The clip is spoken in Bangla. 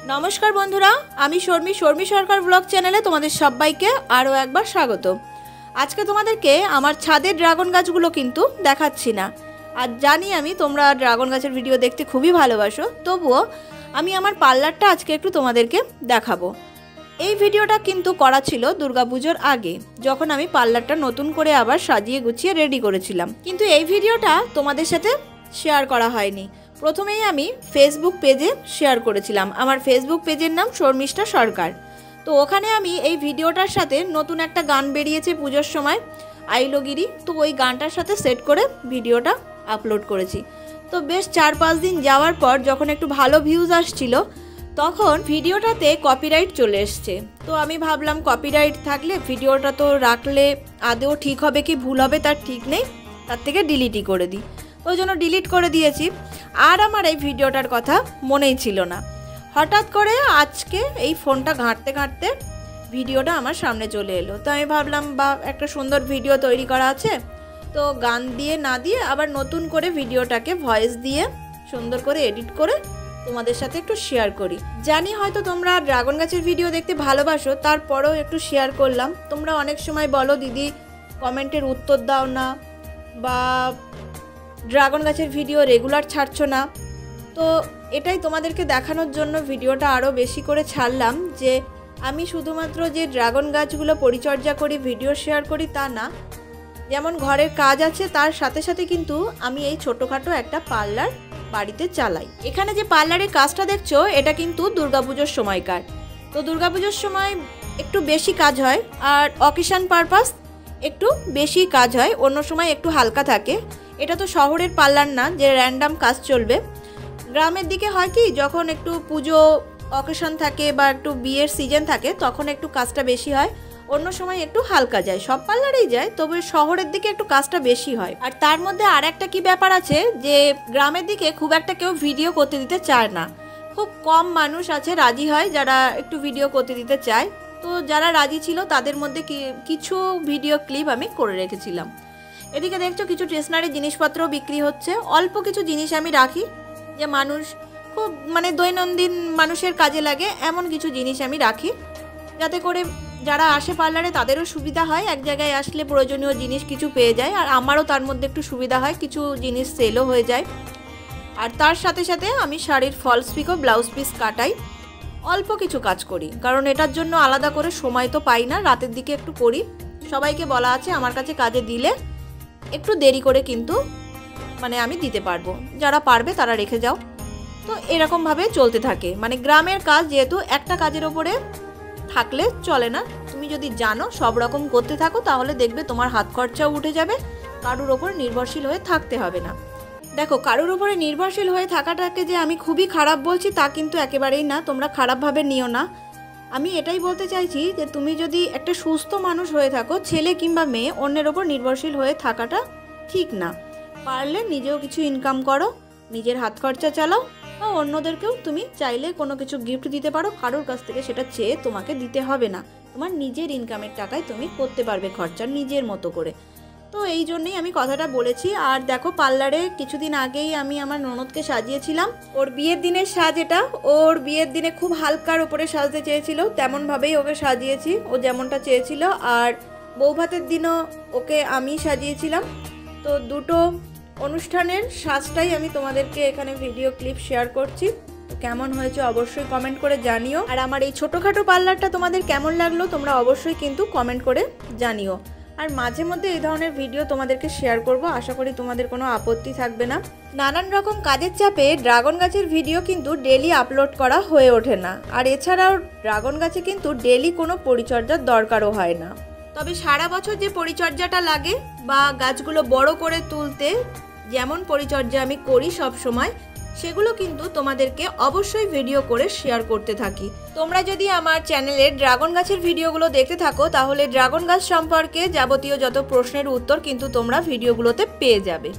नमस्कार बंधुरा आमी शर्मी सरकार ब्लग चैनेले तुम्हादेर सबाइके आरो एकबार स्वागत। आज के तुम्हादेरके आमार छादेर ड्रागन गाछगुलो किन्तु देखाच्छि ना। आज जानी आमी तोमरा ड्रागन गाछेर भिडियो देखते खूबई भालोबासो, तबुओ आमी आमार पार्लारटा आजके एकटु तोमादेरके देखाबो। এই ভিডিওটা কিন্তু করা ছিল দুর্গাপূজার আগে, যখন আমি পার্লারটা নতুন করে আবার সাজিয়ে গুছিয়ে রেডি করেছিলাম। কিন্তু এই ভিডিওটা তোমাদের সাথে শেয়ার করা হয়নি। প্রথমেই আমি ফেসবুক পেজে শেয়ার করেছিলাম। আমার ফেসবুক পেজের নাম শর্মিষ্ঠা সরকার। তো ওখানে আমি এই ভিডিওটার সাথে নতুন একটা গান বেরিয়েছে পুজোর সময়, আইলোগিরি, তো ওই গানটার সাথে সেট করে ভিডিওটা আপলোড করেছি। তো বেশ 4-5 দিন যাওয়ার পর যখন একটু ভালো ভিউজ আসছিল, তখন ভিডিওটাতে কপিরাইট চলে এসছে। তো আমি ভাবলাম কপিরাইট থাকলে ভিডিওটা তো রাখলে আদৌ ঠিক হবে কি ভুল হবে তার ঠিক নেই, তার থেকে ডিলিটই করে দিই। তো ওই জন্য ডিলিট করে দিয়েছি। আর আমার এই ভিডিওটার কথা মনেই ছিল না। হঠাৎ করে আজকে এই ফোনটা ঘাঁটতে ঘাঁটতে ভিডিওটা আমার সামনে চলে এলো। তো আমি ভাবলাম বা একটা সুন্দর ভিডিও তৈরি করা আছে, তো গান দিয়ে না দিয়ে আবার নতুন করে ভিডিওটাকে ভয়েস দিয়ে সুন্দর করে এডিট করে তোমাদের সাথে একটু শেয়ার করি। জানি হয়তো তোমরা ড্রাগন গাছের ভিডিও দেখতে ভালোবাসো, তারপরেও একটু শেয়ার করলাম। তোমরা অনেক সময় বলো দিদি কমেন্টের উত্তর দাও না, বা ড্রাগন গাছের ভিডিও রেগুলার ছাড়ছো না। তো এটাই তোমাদেরকে দেখানোর জন্য ভিডিওটা আরও বেশি করে ছাড়লাম, যে আমি শুধুমাত্র যে ড্রাগন গাছগুলো পরিচর্যা করি ভিডিও শেয়ার করি তা না, যেমন ঘরের কাজ আছে তার সাথে সাথে কিন্তু আমি এই ছোটোখাটো একটা পার্লার বাড়িতে চালাই। এখানে যে পার্লারের কাজটা দেখছো এটা কিন্তু দুর্গাপুজোর সময়কার। তো দুর্গাপুজোর সময় একটু বেশি কাজ হয়, আর অকেশন পারপাস একটু বেশি কাজ হয়, অন্য সময় একটু হালকা থাকে। এটা তো শহরের পার্লার না যে র্যান্ডাম কাজ চলবে। গ্রামের দিকে হয় কি, যখন একটু পুজো অকেশন থাকে বা একটু বিয়ের সিজন থাকে তখন একটু কাজটা বেশি হয়, অন্য সময় একটু হালকা যায়। সব পার্লারেই যায়, তবে শহরের দিকে একটু কাজটা বেশি হয়। আর তার মধ্যে আর একটা কি ব্যাপার আছে, যে গ্রামের দিকে খুব একটা কেউ ভিডিও করতে দিতে চায় না। খুব কম মানুষ আছে রাজি হয় যারা একটু ভিডিও করতে দিতে চায়। তো যারা রাজি ছিল তাদের মধ্যে কিছু ভিডিও ক্লিপ আমি করে রেখেছিলাম। এদিকে দেখছো কিছু স্টেশনারি জিনিসপত্র বিক্রি হচ্ছে। অল্প কিছু জিনিস আমি রাখি যে মানুষ খুব দৈনন্দিন মানুষের কাজে লাগে, এমন কিছু জিনিস আমি রাখি, যাতে করে যারা আসে পার্লারে তাদেরও সুবিধা হয়, এক জায়গায় আসলে প্রয়োজনীয় জিনিস কিছু পেয়ে যায়, আর আমারও তার মধ্যে একটু সুবিধা হয়, কিছু জিনিস সেলও হয়ে যায়। আর তার সাথে সাথে আমি শাড়ির ফলস পিকো ব্লাউজ পিস কাটাই, অল্প কিছু কাজ করি, কারণ এটার জন্য আলাদা করে সময় তো পাই না, রাতের দিকে একটু করি। সবাইকে বলা আছে আমার কাছে কাজে দিলে একটু দেরি করে কিন্তু আমি দিতে পারবো, যারা পারবে তারা রেখে যাও। তো এরকমভাবে চলতে থাকে। গ্রামের কাজ যেহেতু একটা কাজের ওপরে থাকলে চলে না, তুমি যদি জানো সব রকম করতে থাকো তাহলে দেখবে তোমার হাত খরচাও উঠে যাবে, কারোর ওপর নির্ভরশীল হয়ে থাকতে হবে না। দেখো, কারোর ওপরে নির্ভরশীল হয়ে থাকাটাকে যে আমি খুবই খারাপ বলছি তা কিন্তু একেবারেই না, তোমরা খারাপভাবে নিও না। আমি এটাই বলতে চাইছি যে তুমি যদি একটা সুস্থ মানুষ হয়ে থাকো, ছেলে কিংবা মেয়ে, অন্যের ওপর নির্ভরশীল হয়ে থাকাটা ঠিক না। পারলে নিজেও কিছু ইনকাম করো, নিজের হাত খরচা চালাও, বা অন্যদেরকেও তুমি চাইলে কোনো কিছু গিফট দিতে পারো, কারোর কাছ থেকে সেটা চেয়ে তোমাকে দিতে হবে না। তোমার নিজের ইনকামের টাকায় তুমি করতে পারবে খরচা নিজের মতো করে। তো এই জন্যই আমি কথাটা বলেছি। আর দেখো, পার্লারে কিছুদিন আগেই আমি আমার ননদকে সাজিয়েছিলাম। ওর বিয়ের দিনের সাজ এটা। ওর বিয়ের দিনে খুব হালকার ওপরে সাজতে চেয়েছিল, তেমনভাবেই ওকে সাজিয়েছি, ও যেমনটা চেয়েছিল। আর বৌভাতের দিনও ওকে আমি সাজিয়েছিলাম। তো দুটো অনুষ্ঠানের সাজটাই আমি তোমাদেরকে এখানে ভিডিও ক্লিপ শেয়ার করছি। তো কেমন হয়েছে অবশ্যই কমেন্ট করে জানিও। আর আমার এই ছোটোখাটো পার্লারটা তোমাদের কেমন লাগলো তোমরা অবশ্যই কিন্তু কমেন্ট করে জানিও। আর মাঝে মধ্যে এই ধরনের ভিডিও তোমাদেরকে শেয়ার করব, আশা করি তোমাদের কোনো আপত্তি থাকবে না। নানান রকম কাজের চাপে ড্রাগন গাছের ভিডিও কিন্তু ডেলি আপলোড করা হয়ে ওঠে না। আর এছাড়াও ড্রাগন গাছে কিন্তু ডেলি কোনো পরিচর্যার দরকারও হয় না। তবে সারা বছর যে পরিচর্যাটা লাগে বা গাছগুলো বড় করে তুলতে যেমন পরিচর্যা আমি করি সব সময়, সেগুলো কিন্তু তোমাদেরকে অবশ্যই ভিডিও করে শেয়ার করতে থাকি। তোমরা যদি আমার চ্যানেলে ড্রাগন গাছের ভিডিওগুলো দেখতে থাকো, তাহলে ড্রাগন গাছ সম্পর্কে যাবতীয় যত প্রশ্নের উত্তর কিন্তু তোমরা ভিডিওগুলোতে পেয়ে যাবে।